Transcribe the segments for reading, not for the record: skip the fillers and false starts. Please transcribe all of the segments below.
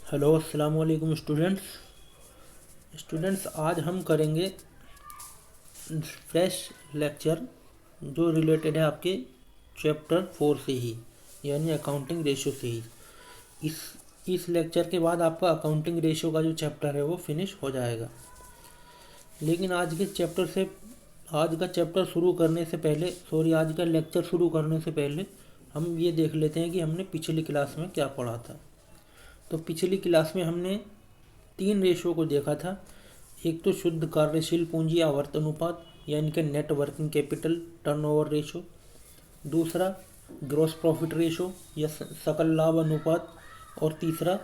Hello अस्सलाम वालेकुम students आज हम करेंगे फ्रेश लेक्चर जो रिलेटेड है आपके चैप्टर 4 से ही, यानी अकाउंटिंग रेशो से ही। इस इस लेक्चर के बाद आपका अकाउंटिंग रेशो का जो चैप्टर है वो फिनिश हो जाएगा। लेकिन आज का चैप्टर शुरू करने से पहले आज का लेक्चर शुरू करने से पहले हम ये देख लेते हैं कि हमने पिछली क्लास में क्या पढ़ा था। तो पिछली क्लास में हमने 3 रेशो को देखा था। एक तो शुद्ध कार्यशील पूंजी आवर्त अनुपात यानी कि net working capital turnover ratio, दूसरा ग्रॉस प्रॉफिट रेशो या सकल लाभ अनुपात, और तीसरा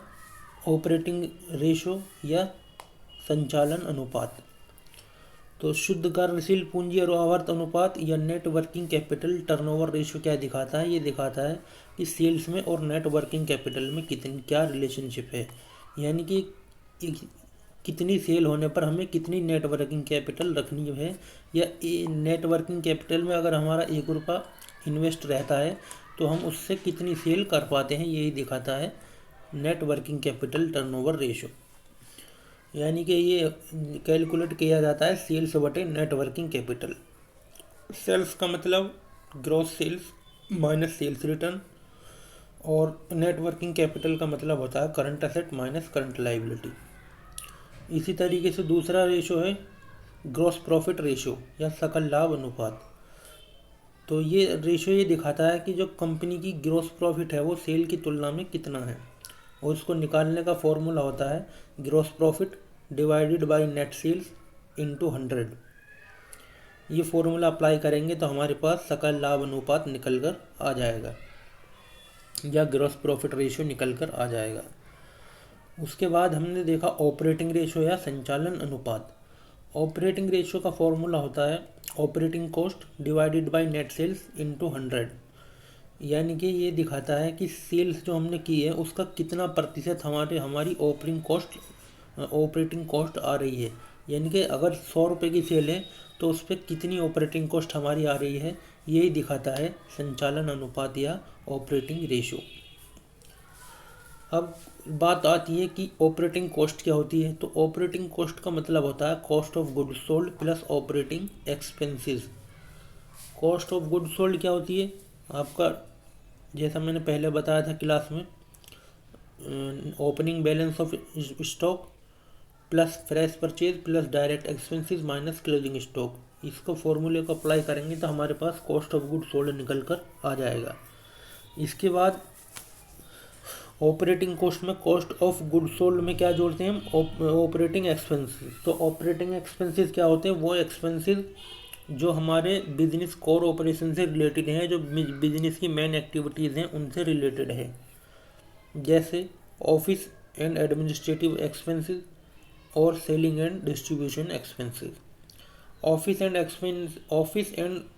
ऑपरेटिंग रेशो या संचालन अनुपात। तो शुद्ध कार्यशील पूंजी और आवर्त अनुपात या net working capital turnover ratio क्या दिखाता है? ये दिखाता है कि सेल्स में और नेट वर्किंग कैपिटल में क्या रिलेशनशिप है, यानी कि कितनी सेल होने पर हमें कितनी नेट वर्किंग कैपिटल रखनी है, या नेट वर्किंग कैपिटल में अगर हमारा 1 रुपया इन्वेस्ट रहता है तो हम उससे कितनी सेल कर पाते हैं, यही दिखाता है net working capital turnover ratio. यानी कि ये कैलकुलेट किया जाता है सेल्स बटे नेट वर्किंग कैपिटल। सेल्स का मतलब gross sales minus sales return, और नेट वर्किंग कैपिटल का मतलब होता है current asset minus current liability. इसी तरीके से दूसरा रेशो है ग्रॉस प्रॉफिट रेशो या सकल लाभ अनुपात। तो ये रेशो ये दिखाता है कि जो कंपनी की ग्रॉस प्रॉफिट है वो सेल की तुलना में कितना है, और इसको निकालने का फॉर्मूला होता है gross profit divided by net sales into 100। ये फॉर्मूला अप्लाई करेंगे तो हमारे पास सकल लाभ अनुपात निकल कर आ जाएगा या ग्रॉस प्रॉफिट रेशो निकल कर आ जाएगा। उसके बाद हमने देखा ऑपरेटिंग रेशो या संचालन अनुपात। ऑपरेटिंग रेशो का फॉर्मूला होता है operating cost divided by net sales into 100। यानी कि ये दिखाता है कि सेल्स जो हमने की है उसका कितना प्रतिशत हमारी ऑपरेटिंग कॉस्ट आ रही है। यानी कि अगर 100 रुपये की सेल है तो उस पर कितनी ऑपरेटिंग कॉस्ट हमारी आ रही है, यही दिखाता है संचालन अनुपात या ऑपरेटिंग रेशो। अब बात आती है कि ऑपरेटिंग कॉस्ट क्या होती है। तो ऑपरेटिंग कॉस्ट का मतलब होता है cost of goods sold plus operating expenses. Cost of goods sold क्या होती है आपका, जैसा मैंने पहले बताया था क्लास में, opening balance of stock plus fresh purchase plus direct expenses minus closing stock. इसको फॉर्मूले को अप्लाई करेंगे तो हमारे पास कॉस्ट ऑफ गुड्स सोल्ड निकल कर आ जाएगा। इसके बाद ऑपरेटिंग कॉस्ट में कॉस्ट ऑफ गुड्स सोल्ड में क्या जोड़ते हैं हम, ऑपरेटिंग एक्सपेंसेस। तो ऑपरेटिंग एक्सपेंसेस क्या होते हैं? वो एक्सपेंसेस जो हमारे बिजनेस कोर ऑपरेशन से रिलेटेड हैं, जो बिजनेस की मेन एक्टिविटीज़ हैं उनसे रिलेटेड है, जैसे ऑफिस एंड एडमिनिस्ट्रेटिव एक्सपेंसेस और selling and distribution expenses. Office and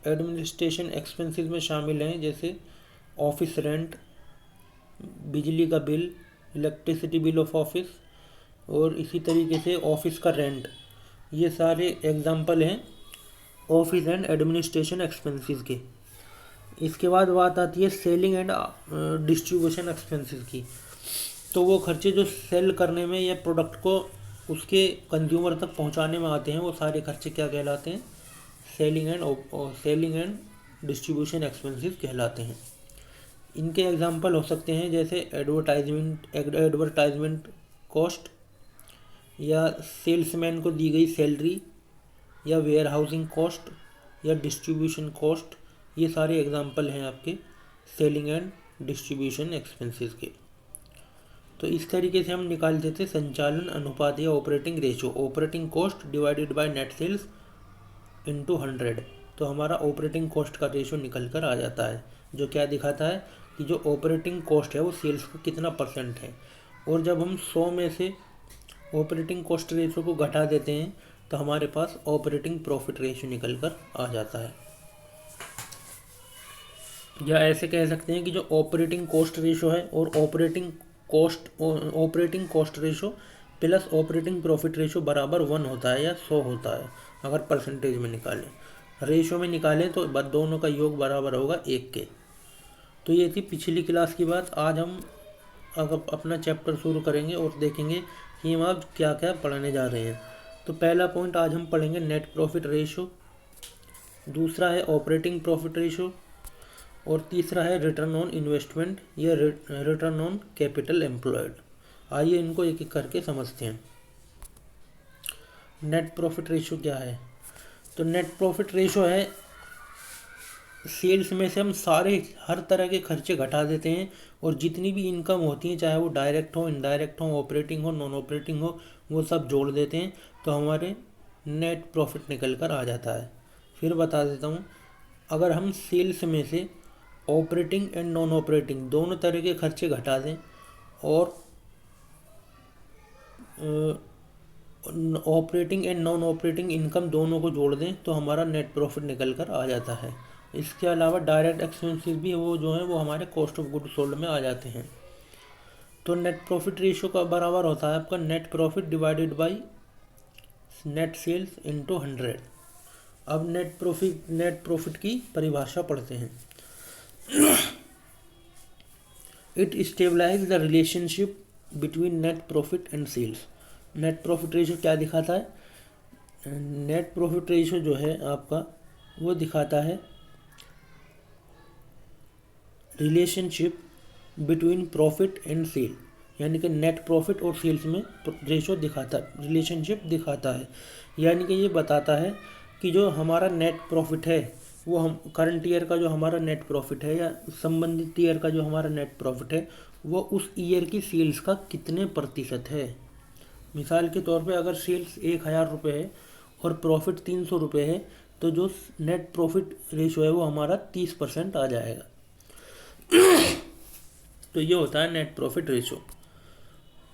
administration expenses में शामिल हैं जैसे ऑफिस रेंट, बिजली का bill, electricity bill of office, और इसी तरीके से ऑफिस का रेंट। ये सारे एग्जाम्पल हैं ऑफिस एंड एडमिनिस्ट्रेशन एक्सपेंसेस के। इसके बाद बात आती है सेलिंग एंड डिस्ट्रीब्यूशन एक्सपेंसेस की। तो वो खर्चे जो सेल करने में या प्रोडक्ट को उसके कंज्यूमर तक पहुंचाने में आते हैं, वो सारे खर्चे क्या कहलाते हैं? सेलिंग एंड डिस्ट्रीब्यूशन एक्सपेंसेस कहलाते हैं। इनके एग्जांपल हो सकते हैं जैसे एडवर्टाइजमेंट कॉस्ट, या सेल्समैन को दी गई सैलरी, या वेयर हाउसिंग कॉस्ट, या डिस्ट्रीब्यूशन कॉस्ट। ये सारे एग्जांपल हैं आपके सेलिंग एंड डिस्ट्रीब्यूशन एक्सपेंसेस के। तो इस तरीके से हम निकालते थे संचालन अनुपात या operating ratio, operating cost divided by net sales into 100। तो हमारा ऑपरेटिंग कॉस्ट का रेशो निकल कर आ जाता है, जो क्या दिखाता है कि जो ऑपरेटिंग कॉस्ट है वो सेल्स का कितना परसेंट है। और जब हम 100 में से ऑपरेटिंग कॉस्ट रेशो को घटा देते हैं तो हमारे पास ऑपरेटिंग प्रॉफिट रेशो निकल कर आ जाता है। या ऐसे कह सकते हैं कि जो ऑपरेटिंग कॉस्ट रेशो है और operating cost ratio plus operating profit ratio बराबर 1 होता है या 100 होता है। अगर परसेंटेज में निकालें, रेशो में निकालें तो दोनों का योग बराबर होगा 1 के। तो ये थी पिछली क्लास की बात। आज हम अगर अपना चैप्टर शुरू करेंगे और देखेंगे कि हम आज क्या क्या पढ़ने जा रहे हैं। तो पहला पॉइंट आज हम पढ़ेंगे नेट प्रॉफिट रेशो, दूसरा है ऑपरेटिंग प्रॉफिट रेशो और तीसरा है रिटर्न ऑन इन्वेस्टमेंट या रिटर्न ऑन कैपिटल एम्प्लॉयड। आइए इनको एक एक करके समझते हैं। नेट प्रॉफिट रेशो क्या है? तो नेट प्रॉफिट रेशो है सेल्स में से हम हर तरह के खर्चे घटा देते हैं और जितनी भी इनकम होती है, चाहे वो डायरेक्ट हो, इनडायरेक्ट हो, ऑपरेटिंग हो, नॉन ऑपरेटिंग हो, वो सब जोड़ देते हैं तो हमारे नेट प्रॉफिट निकल कर आ जाता है। फिर बता देता हूँ, अगर हम सेल्स में से ऑपरेटिंग एंड नॉन ऑपरेटिंग दोनों तरह के खर्चे घटा दें और operating and non operating income दोनों को जोड़ दें तो हमारा नेट प्रॉफिट निकल कर आ जाता है। इसके अलावा डायरेक्ट एक्सपेंसेस भी वो जो है वो हमारे कॉस्ट ऑफ गुड सोल्ड में आ जाते हैं। तो नेट प्रॉफिट रेशियो का बराबर होता है आपका net profit divided by net sales into 100। अब नेट प्रॉफिट की परिभाषा पढ़ते हैं। It stabilise the relationship between net profit and sales. Net profit ratio क्या दिखाता है? नेट प्रॉफिट रेशियो जो है आपका वो दिखाता है relationship between profit and sale, यानी कि नेट प्रॉफिट और सेल्स में रेशियो दिखाता है, रिलेशनशिप दिखाता है। यानी कि ये बताता है कि जो हमारा नेट प्रॉफिट है वो हम करंट ईयर का जो हमारा नेट प्रॉफिट है या संबंधित ईयर का जो हमारा नेट प्रॉफिट है वो उस ईयर की सेल्स का कितने प्रतिशत है। मिसाल के तौर पे अगर सेल्स 1000 रुपये है और प्रॉफिट 300 रुपये है तो जो नेट प्रॉफिट रेशो है वो हमारा 30% आ जाएगा। तो ये होता है नेट प्रॉफिट रेशो।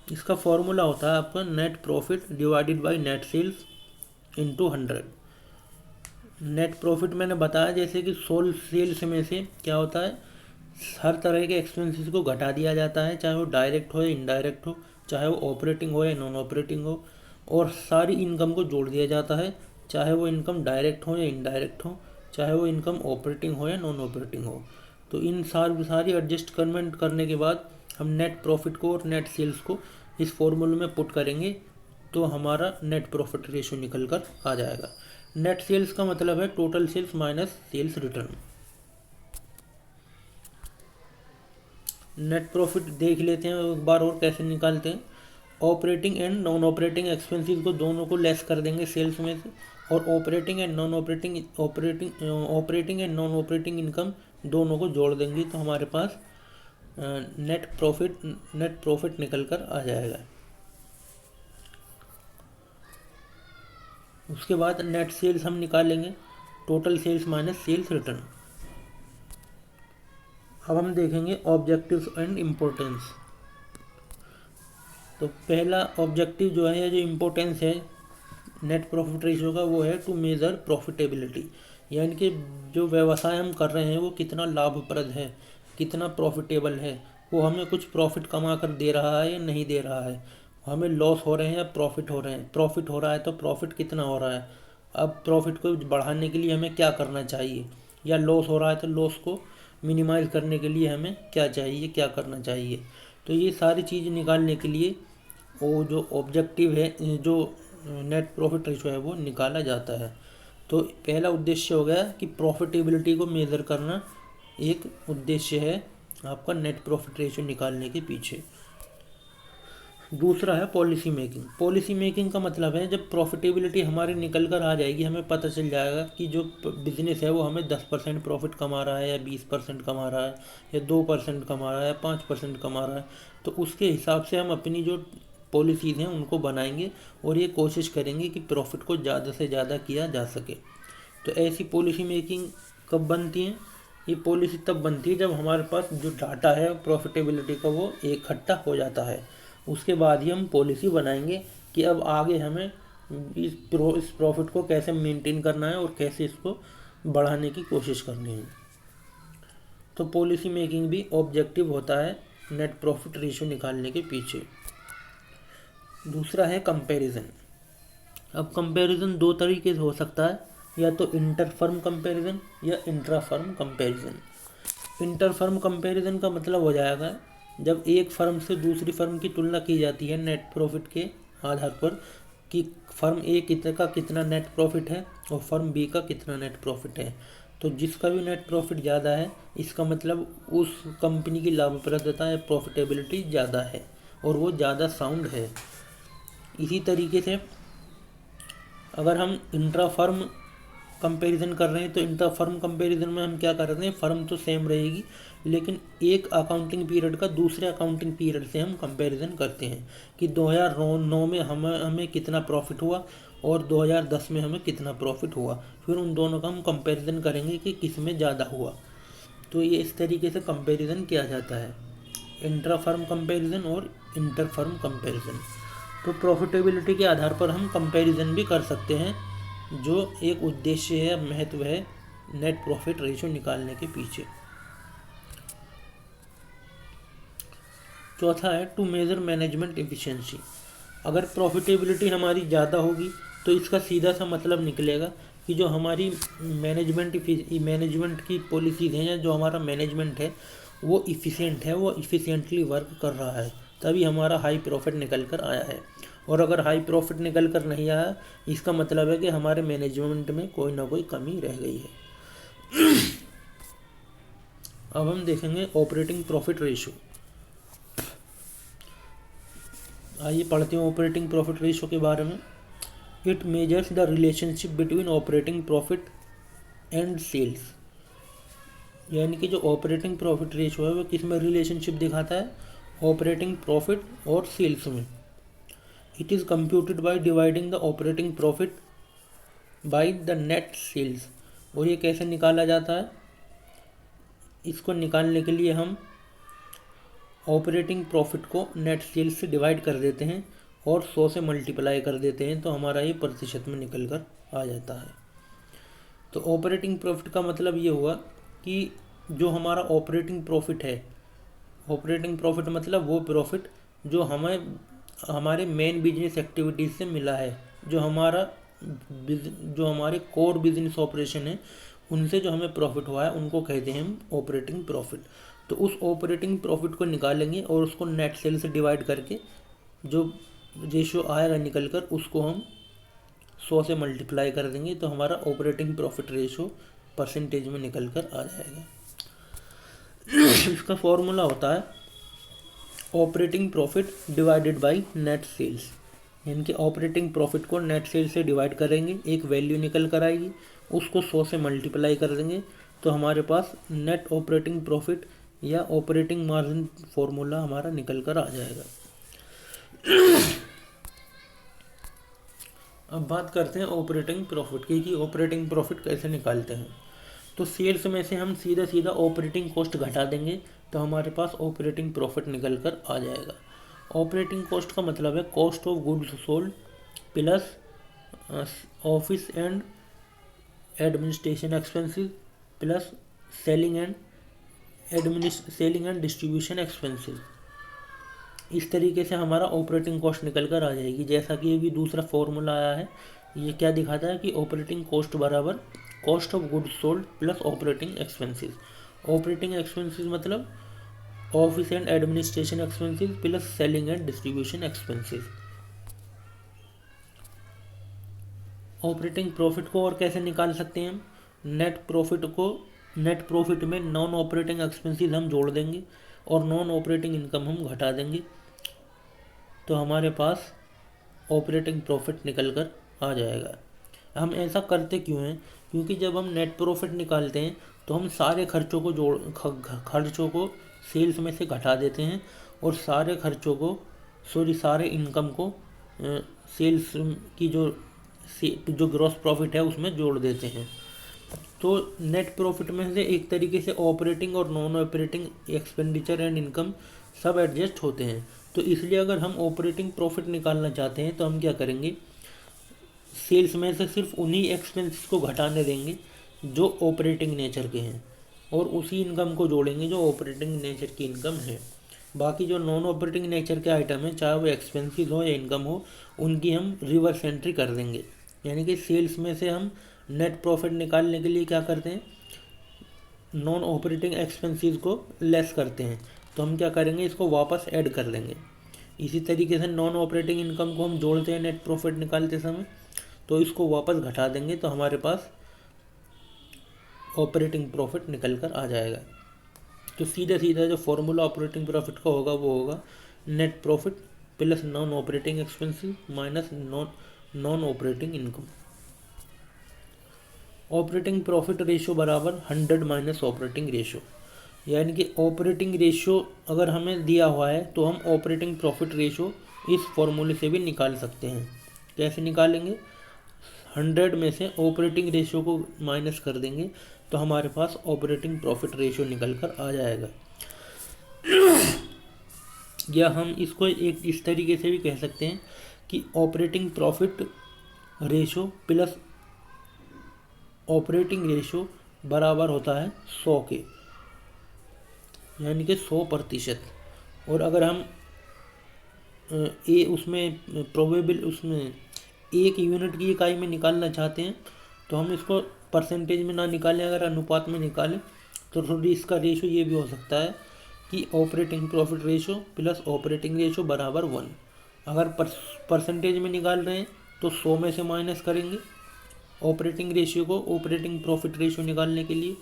इसका फॉर्मूला होता है आपका net profit divided by net sales into 100। Net profit मैंने बताया जैसे कि सेल्स में से क्या होता है, हर तरह के एक्सपेंसेस को घटा दिया जाता है, चाहे वो डायरेक्ट हो या इनडायरेक्ट हो, चाहे वो ऑपरेटिंग हो या नॉन ऑपरेटिंग हो, और सारी इनकम को जोड़ दिया जाता है, चाहे वो इनकम डायरेक्ट हो या इनडायरेक्ट हो, चाहे वो इनकम ऑपरेटिंग हो या नॉन ऑपरेटिंग हो। तो इन सारी एडजस्टमेंट करने के बाद हम नेट प्रॉफिट को और नेट सेल्स को इस फॉर्मूले में पुट करेंगे तो हमारा नेट प्रॉफिट रेशियो निकल कर आ जाएगा। नेट सेल्स का मतलब है total sales minus sales return. Net profit देख लेते हैं एक बार और कैसे निकालते हैं। Operating and non operating expenses को दोनों को लेस कर देंगे सेल्स में से और operating and non operating income दोनों को जोड़ देंगे तो हमारे पास नेट प्रॉफिट निकल कर आ जाएगा। उसके बाद नेट सेल्स हम निकालेंगे, total sales minus sales return. अब हम देखेंगे ऑब्जेक्टिव्स एंड इम्पोर्टेंस। तो पहला ऑब्जेक्टिव जो है या जो इम्पोर्टेंस है नेट प्रॉफिट रेशियो का वो है टू मेज़र प्रॉफिटेबिलिटी, यानी कि जो व्यवसाय हम कर रहे हैं वो कितना लाभप्रद है, कितना प्रॉफिटेबल है, वो हमें कुछ प्रॉफिट कमा कर दे रहा है या नहीं दे रहा है, हमें लॉस हो रहे हैं या प्रॉफिट हो रहे हैं, प्रॉफिट हो रहा है तो प्रॉफिट कितना हो रहा है, अब प्रॉफिट को बढ़ाने के लिए हमें क्या करना चाहिए, या लॉस हो रहा है तो लॉस को मिनिमाइज़ करने के लिए हमें क्या चाहिए, क्या करना चाहिए। तो ये सारी चीज़ निकालने के लिए वो जो ऑब्जेक्टिव है, जो नेट प्रॉफिट रेशियो है वो निकाला जाता है। तो पहला उद्देश्य हो गया कि प्रॉफिटेबिलिटी को मेज़र करना, एक उद्देश्य है आपका नेट प्रॉफिट रेशियो निकालने के पीछे। दूसरा है पॉलिसी मेकिंग। पॉलिसी मेकिंग का मतलब है जब प्रॉफिटेबिलिटी हमारी निकल कर आ जाएगी, हमें पता चल जाएगा कि जो बिज़नेस है वो हमें 10% प्रॉफिट कमा रहा है या 20% कमा रहा है या 2% कमा रहा है या 5% कमा रहा है, तो उसके हिसाब से हम अपनी जो पॉलिसीज़ हैं उनको बनाएंगे और ये कोशिश करेंगे कि प्रॉफिट को ज़्यादा से ज़्यादा किया जा सके। तो ऐसी पॉलिसी मेकिंग कब बनती है? ये पॉलिसी तब बनती है जब हमारे पास जो डाटा है प्रॉफिटेबिलिटी का वो इकट्ठा हो जाता है। उसके बाद ही हम पॉलिसी बनाएंगे कि अब आगे हमें इस प्रॉफिट को कैसे मेंटेन करना है और कैसे इसको बढ़ाने की कोशिश करनी है। तो पॉलिसी मेकिंग भी ऑब्जेक्टिव होता है नेट प्रॉफिट रेशियो निकालने के पीछे। दूसरा है कंपैरिजन। अब कंपैरिजन दो तरीके से हो सकता है, या तो इंटर फर्म कंपैरिजन या intra firm comparison. Inter firm comparison का मतलब हो जाएगा जब एक फर्म से दूसरी फर्म की तुलना की जाती है नेट प्रॉफिट के आधार पर कि फर्म ए का कितना नेट प्रॉफिट है और फर्म बी का कितना नेट प्रॉफिट है, तो जिसका भी नेट प्रॉफिट ज़्यादा है इसका मतलब उस कंपनी की लाभप्रदता या प्रॉफिटेबिलिटी ज़्यादा है और वो ज़्यादा साउंड है। इसी तरीके से अगर हम इंट्रा फर्म कंपैरिजन कर रहे हैं तो इंट्रा फर्म कंपैरिजन में हम क्या कर रहे हैं, फर्म तो सेम रहेगी लेकिन एक अकाउंटिंग पीरियड का दूसरे अकाउंटिंग पीरियड से हम कंपैरिजन करते हैं कि 2009 में हमें कितना प्रॉफिट हुआ और 2010 में हमें कितना प्रॉफिट हुआ, फिर उन दोनों का हम कंपैरिजन करेंगे कि किस में ज़्यादा हुआ। तो ये इस तरीके से कंपैरिजन किया जाता है, इंट्रा फर्म कंपैरिजन और इंटर फर्म कंपैरिजन। तो प्रॉफिटेबिलिटी के आधार पर हम कंपैरिजन भी कर सकते हैं, जो एक उद्देश्य है, महत्व है नेट प्रॉफिट रेशियो निकालने के पीछे। चौथा है टू मेजर मैनेजमेंट एफिशिएंसी। अगर प्रॉफिटेबिलिटी हमारी ज़्यादा होगी तो इसका सीधा सा मतलब निकलेगा कि जो हमारी मैनेजमेंट की पॉलिसीज़ हैं या जो हमारा मैनेजमेंट है वो इफ़िशिएंट है, वो इफ़िशिएंटली वर्क कर रहा है, तभी हमारा हाई प्रॉफिट निकल कर आया है। और अगर हाई प्रॉफिट निकल कर नहीं आया इसका मतलब है कि हमारे मैनेजमेंट में कोई ना कोई कमी रह गई है। अब हम देखेंगे ऑपरेटिंग प्रॉफिट रेशियो। आइए पढ़ते हैं ऑपरेटिंग प्रॉफिट रेशियो के बारे में। It measures the relationship between operating profit and sales, यानी कि जो ऑपरेटिंग प्रॉफिट रेशियो है वो किस में रिलेशनशिप दिखाता है, ऑपरेटिंग प्रॉफिट और सेल्स में। It is computed by dividing the operating profit by the net sales. और ये कैसे निकाला जाता है, इसको निकालने के लिए हम ऑपरेटिंग प्रॉफिट को नेट सेल्स से डिवाइड कर देते हैं और 100 से मल्टीप्लाई कर देते हैं, तो हमारा ये प्रतिशत में निकल कर आ जाता है। तो ऑपरेटिंग प्रॉफिट का मतलब ये हुआ कि जो हमारा ऑपरेटिंग प्रॉफिट है, ऑपरेटिंग प्रॉफिट मतलब वो प्रॉफिट जो हमें हमारे मेन बिजनेस एक्टिविटीज़ से मिला है, जो हमारे कोर बिजनेस ऑपरेशन है उनसे जो हमें प्रॉफिट हुआ है उनको कहते हैं हम ऑपरेटिंग प्रॉफिट। तो उस ऑपरेटिंग प्रॉफिट को निकालेंगे और उसको नेट सेल से डिवाइड करके जो रेशियो आएगा निकल कर उसको हम 100 से मल्टीप्लाई कर देंगे, तो हमारा ऑपरेटिंग प्रॉफिट रेशियो परसेंटेज में निकल कर आ जाएगा। इसका फॉर्मूला होता है operating profit divided by net sales, यानी कि ऑपरेटिंग प्रॉफिट को नेट सेल से डिवाइड करेंगे, एक वैल्यू निकल कर आएगी, उसको 100 से मल्टीप्लाई कर देंगे, तो हमारे पास नेट ऑपरेटिंग प्रॉफिट या ऑपरेटिंग मार्जिन फॉर्मूला हमारा निकल कर आ जाएगा। अब बात करते हैं ऑपरेटिंग प्रॉफिट की कि ऑपरेटिंग प्रॉफिट कैसे निकालते हैं। तो सेल्स में से हम सीधा सीधा ऑपरेटिंग कॉस्ट घटा देंगे तो हमारे पास ऑपरेटिंग प्रॉफिट निकल कर आ जाएगा। ऑपरेटिंग कॉस्ट का मतलब है cost of goods sold plus office and administration expenses plus selling and distribution expenses. इस तरीके से हमारा ऑपरेटिंग कॉस्ट निकल कर आ जाएगी। जैसा कि अभी दूसरा फॉर्मूला आया है, ये क्या दिखाता है कि ऑपरेटिंग कॉस्ट बराबर cost of goods sold plus operating expenses. Operating expenses मतलब office and administration expenses plus selling and distribution expenses. Operating profit को और कैसे निकाल सकते हैं हम, नेट प्रॉफिट में नॉन ऑपरेटिंग एक्सपेंसेस हम जोड़ देंगे और नॉन ऑपरेटिंग इनकम हम घटा देंगे, तो हमारे पास ऑपरेटिंग प्रॉफिट निकल कर आ जाएगा। हम ऐसा करते क्यों हैं, क्योंकि जब हम नेट प्रॉफिट निकालते हैं तो हम सारे खर्चों को सेल्स में से घटा देते हैं और सारे इनकम को सेल्स की जो ग्रॉस प्रॉफिट है उसमें जोड़ देते हैं। तो नेट प्रॉफिट में से एक तरीके से ऑपरेटिंग और non operating expenditure and income सब एडजस्ट होते हैं। तो इसलिए अगर हम ऑपरेटिंग प्रॉफिट निकालना चाहते हैं तो हम क्या करेंगे, सेल्स में से सिर्फ उन्हीं एक्सपेंसेस को घटाने देंगे जो ऑपरेटिंग नेचर के हैं और उसी इनकम को जोड़ेंगे जो ऑपरेटिंग नेचर की इनकम है। बाकी जो नॉन ऑपरेटिंग नेचर के आइटम हैं, चाहे वो एक्सपेंसेस हो या इनकम हो, उनकी हम रिवर्स एंट्री कर देंगे। यानी कि सेल्स में से हम नेट प्रॉफिट निकालने के लिए क्या करते हैं, नॉन ऑपरेटिंग एक्सपेंसेस को लेस करते हैं, तो हम क्या करेंगे, इसको वापस ऐड कर लेंगे। इसी तरीके से नॉन ऑपरेटिंग इनकम को हम जोड़ते हैं नेट प्रॉफिट निकालते समय, तो इसको वापस घटा देंगे तो हमारे पास ऑपरेटिंग प्रॉफिट निकल कर आ जाएगा। तो सीधा सीधा जो फॉर्मूला ऑपरेटिंग प्रॉफिट का होगा वो होगा net profit plus non operating expenses minus non operating income. Operating profit ratio बराबर 100 माइनस ऑपरेटिंग रेशो, यानी कि ऑपरेटिंग रेशो अगर हमें दिया हुआ है तो हम ऑपरेटिंग प्रॉफिट रेशो इस फॉर्मूले से भी निकाल सकते हैं। कैसे निकालेंगे, 100 में से ऑपरेटिंग रेशो को माइनस कर देंगे तो हमारे पास ऑपरेटिंग प्रॉफिट रेशो निकल कर आ जाएगा। या हम इसको एक इस तरीके से भी कह सकते हैं कि operating profit ratio plus operating ratio बराबर होता है 100 के, यानी कि 100%। और अगर हम उसमें प्रोबेबल उसमें एक यूनिट की इकाई में निकालना चाहते हैं तो हम इसको परसेंटेज में ना निकालें, अगर अनुपात में निकालें तो थोड़ी इसका रेशो ये भी हो सकता है कि operating profit ratio plus operating ratio बराबर 1। अगर परसेंटेज में निकाल रहे हैं तो 100 में से माइनस करेंगे ऑपरेटिंग रेशियो को ऑपरेटिंग प्रॉफिट रेशो निकालने के लिए,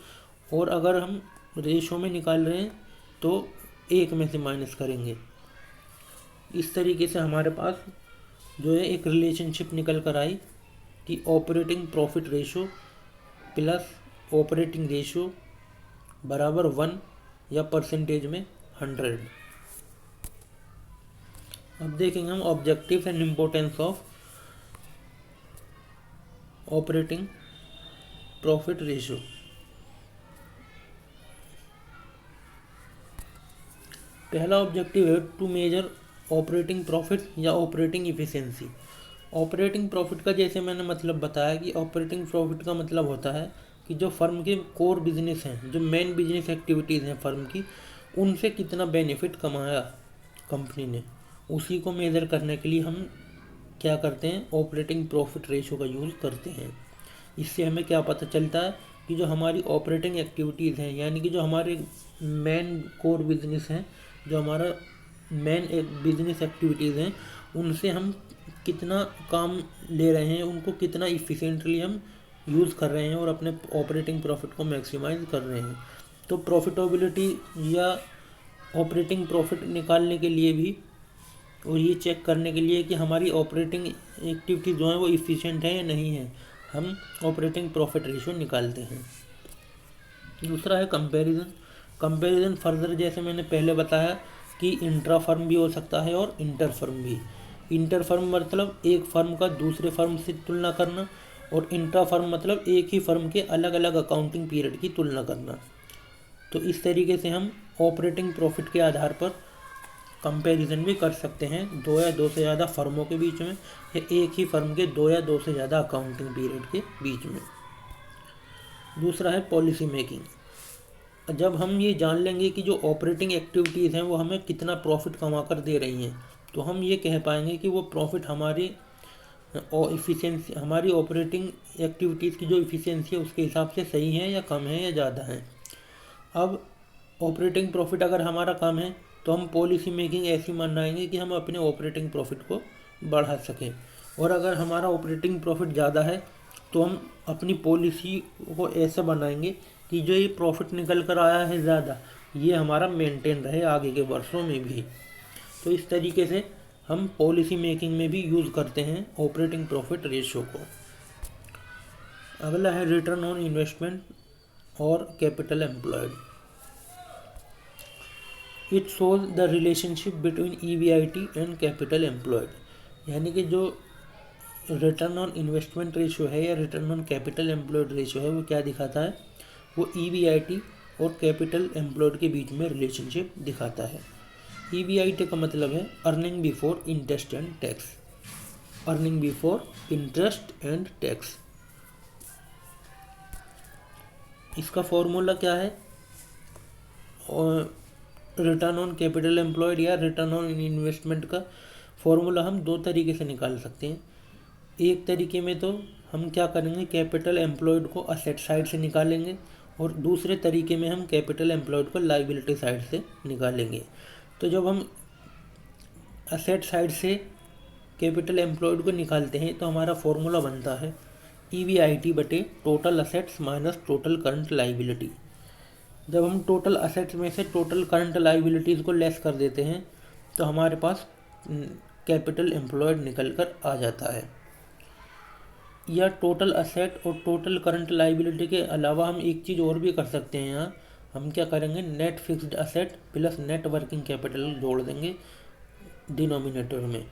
और अगर हम रेशो में निकाल रहे हैं तो 1 में से माइनस करेंगे। इस तरीके से हमारे पास जो है एक रिलेशनशिप निकल कर आई कि operating profit ratio plus operating ratio बराबर 1 या परसेंटेज में 100। अब देखेंगे हम objective and importance of operating profit ratio. पहला ऑब्जेक्टिव है टू मेजर ऑपरेटिंग प्रॉफिट या ऑपरेटिंग इफिशिएंसी। ऑपरेटिंग प्रॉफिट का जैसे मैंने मतलब बताया कि ऑपरेटिंग प्रॉफिट का मतलब होता है कि जो फर्म के कोर बिजनेस हैं, जो मेन बिजनेस एक्टिविटीज़ हैं फर्म की, उनसे कितना बेनिफिट कमाया कंपनी ने, उसी को मेज़र करने के लिए हम क्या करते हैं, ऑपरेटिंग प्रॉफिट रेशो का यूज़ करते हैं। इससे हमें क्या पता चलता है कि जो हमारी ऑपरेटिंग एक्टिविटीज़ हैं, यानी कि जो हमारे मेन कोर बिजनेस हैं, जो हमारा मेन बिजनेस एक्टिविटीज़ हैं, उनसे हम कितना काम ले रहे हैं, उनको कितना इफ़िशिएंटली हम यूज़ कर रहे हैं और अपने ऑपरेटिंग प्रॉफिट को मैक्सिमाइज कर रहे हैं। तो प्रॉफिटेबिलिटी या ऑपरेटिंग प्रॉफिट निकालने के लिए भी और ये चेक करने के लिए कि हमारी ऑपरेटिंग एक्टिविटी जो है वो इफ़िशिएंट है या नहीं है, हम ऑपरेटिंग प्रॉफिट रेशो निकालते हैं। दूसरा है कंपैरिजन। कंपैरिजन फर्दर जैसे मैंने पहले बताया कि इंट्रा फर्म भी हो सकता है और इंटर फर्म भी। इंटर फर्म मतलब एक फर्म का दूसरे फर्म से तुलना करना, और इंट्रा फर्म मतलब एक ही फर्म के अलग अलग अकाउंटिंग पीरियड की तुलना करना। तो इस तरीके से हम ऑपरेटिंग प्रॉफिट के आधार पर कंपैरिजन भी कर सकते हैं दो या दो से ज़्यादा फर्मों के बीच में, या एक ही फर्म के दो या दो से ज़्यादा अकाउंटिंग पीरियड के बीच में। दूसरा है पॉलिसी मेकिंग। जब हम ये जान लेंगे कि जो ऑपरेटिंग एक्टिविटीज़ हैं वो हमें कितना प्रॉफिट कमा कर दे रही हैं, तो हम ये कह पाएंगे कि वो प्रॉफिट हमारी इफ़िशिएंसी, हमारी ऑपरेटिंग एक्टिविटीज़ की जो इफ़िशिएंसी है उसके हिसाब से सही है या कम है या ज़्यादा है। अब ऑपरेटिंग प्रॉफिट अगर हमारा कम है तो हम पॉलिसी मेकिंग ऐसी बनाएंगे कि हम अपने ऑपरेटिंग प्रॉफिट को बढ़ा सकें, और अगर हमारा ऑपरेटिंग प्रॉफिट ज़्यादा है तो हम अपनी पॉलिसी को ऐसा बनाएंगे कि जो ये प्रॉफिट निकल कर आया है ज़्यादा, ये हमारा मेंटेन रहे आगे के वर्षों में भी। तो इस तरीके से हम पॉलिसी मेकिंग में भी यूज़ करते हैं ऑपरेटिंग प्रॉफिट रेशो को। अगला है रिटर्न ऑन इन्वेस्टमेंट और capital employed. It shows the relationship between EBIT and capital employed, यानी कि जो रिटर्न ऑन इन्वेस्टमेंट रेशो है या return on capital employed ratio है वो क्या दिखाता है, वो EBIT और कैपिटल एम्प्लॉयड के बीच में रिलेशनशिप दिखाता है। EBIT का मतलब है earning before interest and tax. Earning before interest and tax, इसका फॉर्मूला क्या है, और रिटर्न ऑन कैपिटल एम्प्लॉयड या रिटर्न ऑन इन्वेस्टमेंट का फॉर्मूला हम दो तरीके से निकाल सकते हैं। एक तरीके में तो हम क्या करेंगे, कैपिटल एम्प्लॉयड को असेट साइड से निकालेंगे और दूसरे तरीके में हम कैपिटल एम्प्लॉयड को लाइबिलिटी साइड से निकालेंगे। तो जब हम असेट साइड से कैपिटल एम्प्लॉयड को निकालते हैं तो हमारा फॉर्मूला बनता है EBIT बटे total assets minus total current liability. जब हम टोटल असेट्स में से टोटल करंट लाइबिलिटीज़ को लेस कर देते हैं तो हमारे पास कैपिटल एम्प्लॉयड निकल कर आ जाता है। या टोटल असेट और टोटल करंट लाइबिलिटी के अलावा हम एक चीज़ और भी कर सकते हैं। यहाँ हम क्या करेंगे, net fixed asset plus net working capital जोड़ देंगे डिनोमिनेटर में,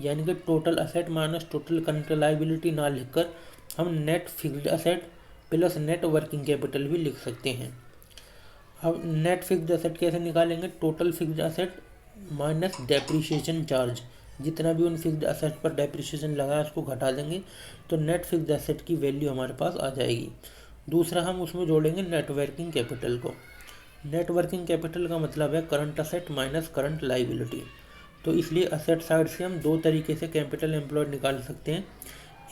यानी कि total asset minus total current liability ना लिखकर हम net fixed asset plus net working capital भी लिख सकते हैं। अब नेट फिक्स्ड असेट कैसे निकालेंगे, total fixed asset minus depreciation charge, जितना भी उन फिक्स्ड असेट पर डेप्रिसिएशन लगा है उसको घटा देंगे तो नेट फिक्स्ड असेट की वैल्यू हमारे पास आ जाएगी। दूसरा हम उसमें जोड़ेंगे नेट वर्किंग कैपिटल को। नेट वर्किंग कैपिटल का मतलब है current asset minus current liability. तो इसलिए असेट साइड से हम दो तरीके से कैपिटल एम्प्लॉयड निकाल सकते हैं।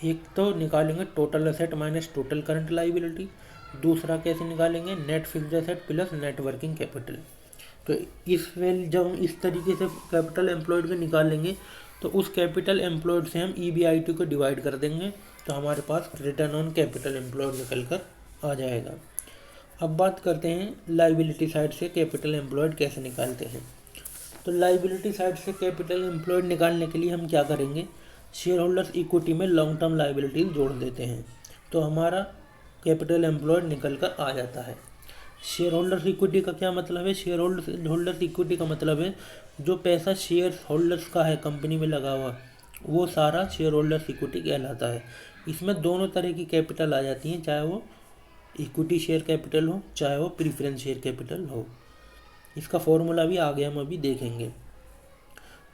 एक तो निकालेंगे total asset minus total current liability, दूसरा कैसे निकालेंगे, net fixed asset plus net working capital. तो जब हम इस तरीके से कैपिटल एम्प्लॉयड को निकालेंगे तो उस कैपिटल एम्प्लॉयड से हम EBIT को डिवाइड कर देंगे तो हमारे पास रिटर्न ऑन कैपिटल एम्प्लॉयड निकल कर आ जाएगा। अब बात करते हैं लाइबिलिटी साइड से कैपिटल एम्प्लॉयड कैसे निकालते हैं। तो लाइबिलिटी साइड से कैपिटल एम्प्लॉयड निकालने के लिए हम क्या करेंगे, शेयर होल्डर्स इक्विटी में लॉन्ग टर्म लाइबिलिटीज जोड़ देते हैं तो हमारा कैपिटल एम्प्लॉयड निकल कर आ जाता है। शेयर होल्डर्स इक्विटी का क्या मतलब है, शेयर होल्डर्स इक्विटी का मतलब है जो पैसा शेयर होल्डर्स का है कंपनी में लगा हुआ वो सारा शेयर होल्डर्स इक्विटी कहलाता है। इसमें दोनों तरह की कैपिटल आ जाती हैं, चाहे वो इक्विटी शेयर कैपिटल हो चाहे वो प्रीफरेंस शेयर कैपिटल हो। इसका फॉर्मूला भी आगे हम अभी देखेंगे।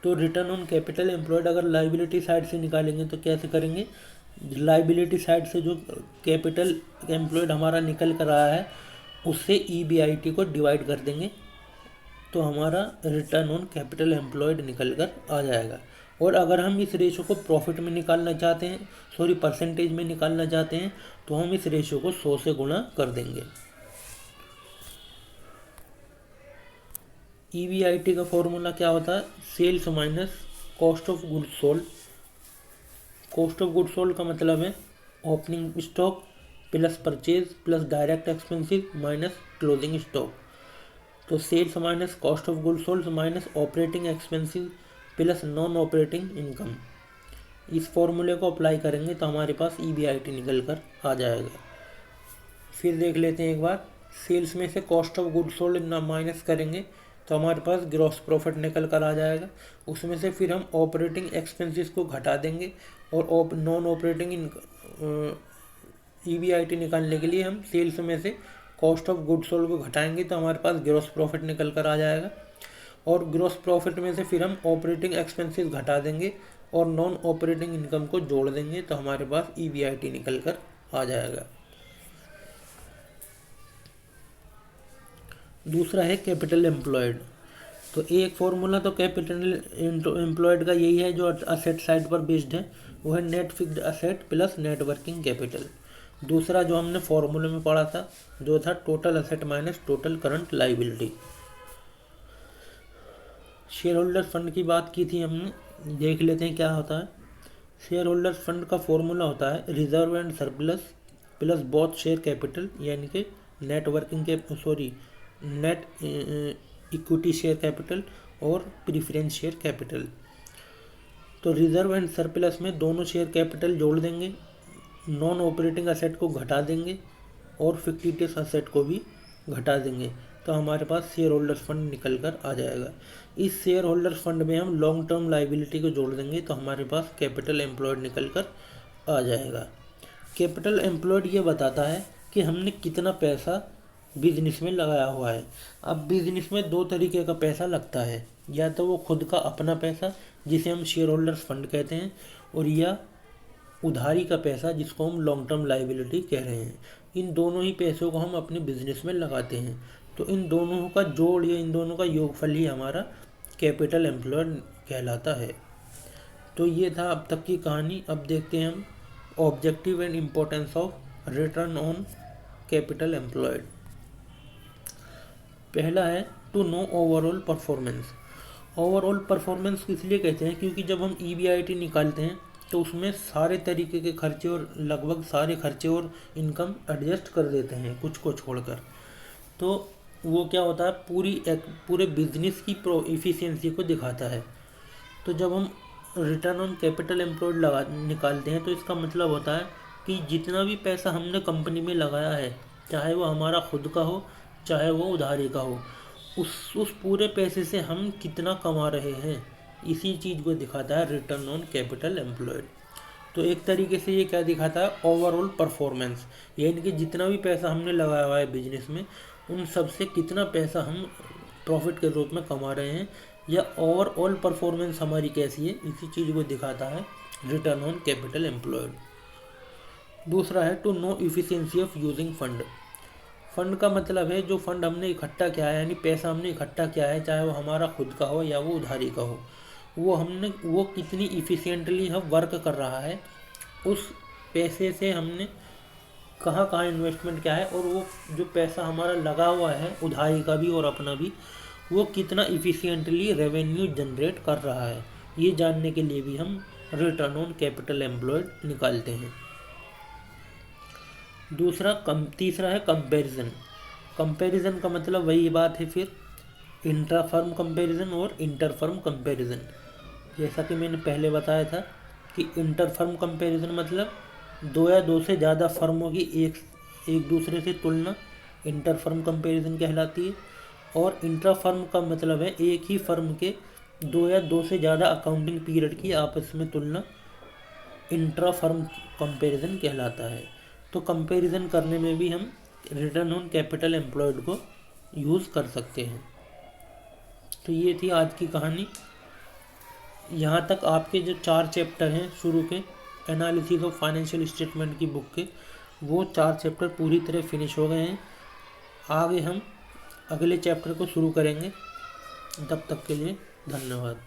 तो रिटर्न ऑन कैपिटल एम्प्लॉयड अगर लाइबिलिटी साइड से निकालेंगे तो कैसे करेंगे, लाइबिलिटी साइड से जो कैपिटल एम्प्लॉयड हमारा निकल कर आया है उससे EBIT को डिवाइड कर देंगे तो हमारा रिटर्न ऑन कैपिटल एम्प्लॉयड निकल कर आ जाएगा। और अगर हम इस रेशो को प्रॉफिट में निकालना चाहते हैं, परसेंटेज में निकालना चाहते हैं तो हम इस रेशो को 100 से गुणा कर देंगे। EBIT का फॉर्मूला क्या होता है, sales minus cost of goods sold. Cost of goods sold का मतलब है opening stock plus purchase plus direct expensive minus closing stock. तो sales minus cost of goods sold minus operating expensive plus non operating income. इस फॉर्मूले को apply करेंगे तो हमारे पास EBIT निकल कर आ जाएगा। फिर देख लेते हैं एक बार, सेल्स में से कॉस्ट ऑफ गुड्स सोल्ड ना माइनस करेंगे तो हमारे पास ग्रॉस प्रॉफिट निकल कर आ जाएगा। उसमें से फिर हम ऑपरेटिंग एक्सपेंसेस को घटा देंगे और नॉन ऑपरेटिंग EBIT निकालने के लिए हम सेल्स में से कॉस्ट ऑफ गुड्स सोल्ड को घटाएंगे तो हमारे पास ग्रॉस प्रॉफिट निकल कर आ जाएगा। और ग्रॉस प्रॉफिट में से फिर हम ऑपरेटिंग एक्सपेंसेस घटा देंगे और नॉन ऑपरेटिंग इनकम को जोड़ देंगे तो हमारे पास EBIT निकल कर आ जाएगा। दूसरा है कैपिटल एम्प्लॉयड। तो एक फॉर्मूला तो कैपिटल एम्प्लॉयड का यही है जो असेट साइड पर बेस्ड है, वो है net fixed asset plus net working capital. दूसरा जो हमने फॉर्मूले में पढ़ा था जो था total asset minus total current liability. Share holder fund की बात की थी हमने, देख लेते हैं क्या होता है। शेयर होल्डर फंड का फॉर्मूला होता है reserve and surplus plus both share capital, यानी कि नेट इक्विटी शेयर कैपिटल और प्रीफरेंस शेयर कैपिटल। तो रिजर्व एंड सरप्लस में दोनों शेयर कैपिटल जोड़ देंगे, नॉन ऑपरेटिंग असेट को घटा देंगे और फिक्टिटियस असेट को भी घटा देंगे तो हमारे पास शेयर होल्डर्स फंड निकल कर आ जाएगा। इस शेयर होल्डर्स फंड में हम लॉन्ग टर्म लाइबिलिटी को जोड़ देंगे तो हमारे पास कैपिटल एम्प्लॉयड निकल कर आ जाएगा। कैपिटल एम्प्लॉयड ये बताता है कि हमने कितना पैसा बिजनेस में लगाया हुआ है। अब बिजनेस में दो तरीके का पैसा लगता है, या तो वो खुद का अपना पैसा जिसे हम शेयर होल्डर्स फंड कहते हैं, और या उधारी का पैसा जिसको हम लॉन्ग टर्म लाइबिलिटी कह रहे हैं। इन दोनों ही पैसों को हम अपने बिजनेस में लगाते हैं तो इन दोनों का जोड़ या इन दोनों का योगफल ही हमारा कैपिटल एम्प्लॉयड कहलाता है। तो ये था अब तक की कहानी। अब देखते हैं हम objective and importance of return on capital employed. पहला है to know overall performance. Overall performance इसलिए कहते हैं क्योंकि जब हम EBIT निकालते हैं तो उसमें सारे तरीके के खर्चे और लगभग सारे खर्चे और इनकम एडजस्ट कर देते हैं कुछ को छोड़कर। तो वो क्या होता है, पूरे बिजनेस की इफिशियंसी को दिखाता है। तो जब हम रिटर्न ऑन कैपिटल एम्प्लॉयड निकालते हैं तो इसका मतलब होता है कि जितना भी पैसा हमने कंपनी में लगाया है, चाहे वो हमारा खुद का हो चाहे वो उधारी का हो, उस पूरे पैसे से हम कितना कमा रहे हैं, इसी चीज़ को दिखाता है रिटर्न ऑन कैपिटल एम्प्लॉयड। तो एक तरीके से ये क्या दिखाता है, ओवरऑल परफॉर्मेंस, यानी कि जितना भी पैसा हमने लगाया हुआ है बिजनेस में उन सब से कितना पैसा हम प्रॉफिट के रूप में कमा रहे हैं, या ओवरऑल परफॉर्मेंस हमारी कैसी है, इसी चीज़ को दिखाता है रिटर्न ऑन कैपिटल एम्प्लॉयड। दूसरा है to know efficiency of using fund. Fund का मतलब है जो फंड हमने इकट्ठा किया है, यानी पैसा हमने इकट्ठा किया है, चाहे वो हमारा खुद का हो या वो उधारी का हो, वो कितनी इफ़िशिएंटली हम वर्क कर रहा है, उस पैसे से हमने कहाँ कहाँ इन्वेस्टमेंट किया है, और वो जो पैसा हमारा लगा हुआ है उधारी का भी और अपना भी, वो कितना इफ़िशिएंटली रेवेन्यू जनरेट कर रहा है, ये जानने के लिए भी हम रिटर्न ऑन कैपिटल एम्प्लॉयड निकालते हैं। तीसरा है कंपैरिजन। कंपैरिजन का मतलब वही बात है फिर, इंट्रा फर्म कंपैरिजन और इंटर फर्म कंपैरिजन। जैसा कि मैंने पहले बताया था कि इंटर फर्म कंपैरिजन मतलब दो या दो से ज़्यादा फर्मों की एक दूसरे से तुलना इंटर फर्म कंपैरिजन कहलाती है, और इंट्रा फर्म का मतलब है एक ही फर्म के दो या दो से ज़्यादा अकाउंटिंग पीरियड की आपस में तुलना इंट्रा फर्म कंपैरिजन कहलाता है। तो कंपैरिजन करने में भी हम रिटर्न ऑन कैपिटल एम्प्लॉयड को यूज़ कर सकते हैं। तो ये थी आज की कहानी। यहाँ तक आपके जो 4 चैप्टर हैं शुरू के एनालिसिस ऑफ फाइनेंशियल स्टेटमेंट की बुक के, वो 4 चैप्टर पूरी तरह फिनिश हो गए हैं। आगे हम अगले चैप्टर को शुरू करेंगे। तब तक के लिए धन्यवाद।